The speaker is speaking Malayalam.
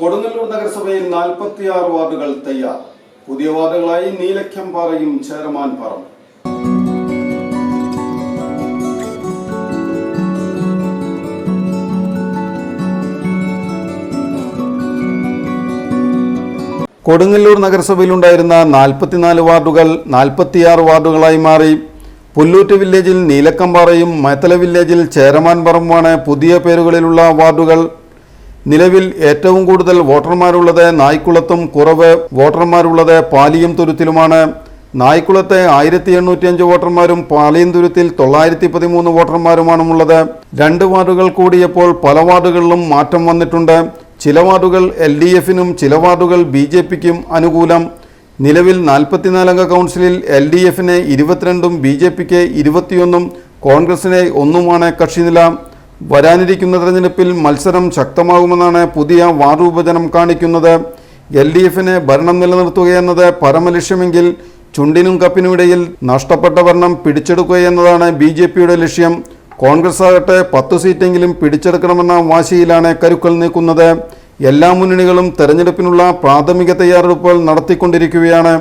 കൊടുങ്ങല്ലൂർ നഗരസഭയിൽ 46 വാർഡുകൾ തയ്യാർ. പുതിയ വാർഡുകളായി നീലക്കംപാറയും ചേരമാൻപാറയും. കൊടുങ്ങല്ലൂർ നഗരസഭയിലുണ്ടായിരുന്ന 44 വാർഡുകൾ 46 വാർഡുകളായി മാറി. പുല്ലൂറ്റ് വില്ലേജിൽ നീലക്കംപാറയും മൈത്തല വില്ലേജിൽ ചേരമാൻപാറയുമാണ് പുതിയ പേരുകളിലുള്ള വാർഡുകൾ. നിലവിൽ ഏറ്റവും കൂടുതൽ വോട്ടർമാരുള്ളത് നായ്ക്കുളത്തും കുറവ് വോട്ടർമാരുള്ളത് പാലിയം തുരുത്തിലുമാണ്. നായ്ക്കുളത്തെ 1805 വോട്ടർമാരും പാലിയം തുരുത്തിൽ 913 വോട്ടർമാരുമാണുള്ളത്. 2 വാർഡുകൾ കൂടിയപ്പോൾ പല വാർഡുകളിലും മാറ്റം വന്നിട്ടുണ്ട്. ചില വാർഡുകൾ LDF-നും ചില വാർഡുകൾ BJP-ക്കും അനുകൂലം. നിലവിൽ 44 അംഗ കൗൺസിലിൽ LDF-ന് 22ഉം BJP-ക്ക് 21ഉം കോൺഗ്രസിന് 1ഉമാണ് കക്ഷിനില. വരാനിരിക്കുന്ന തെരഞ്ഞെടുപ്പിൽ മത്സരം ശക്തമാകുമെന്നാണ് പുതിയ വാർഡ് വിഭജനം കാണിക്കുന്നത്. LDF-ന് ഭരണം നിലനിർത്തുകയെന്നത് പരമലക്ഷ്യമെങ്കിൽ ചുണ്ടിനും കപ്പിനുമിടയിൽ നഷ്ടപ്പെട്ട ഭരണം പിടിച്ചെടുക്കുകയെന്നതാണ് BJP-യുടെ ലക്ഷ്യം. കോൺഗ്രസ് ആകട്ടെ 10 സീറ്റെങ്കിലും പിടിച്ചെടുക്കണമെന്ന വാശിയിലാണ് കരുക്കൾ നീക്കുന്നത്. എല്ലാ മുന്നണികളും തെരഞ്ഞെടുപ്പിനുള്ള പ്രാഥമിക തയ്യാറെടുപ്പുകൾ നടത്തിക്കൊണ്ടിരിക്കുകയാണ്.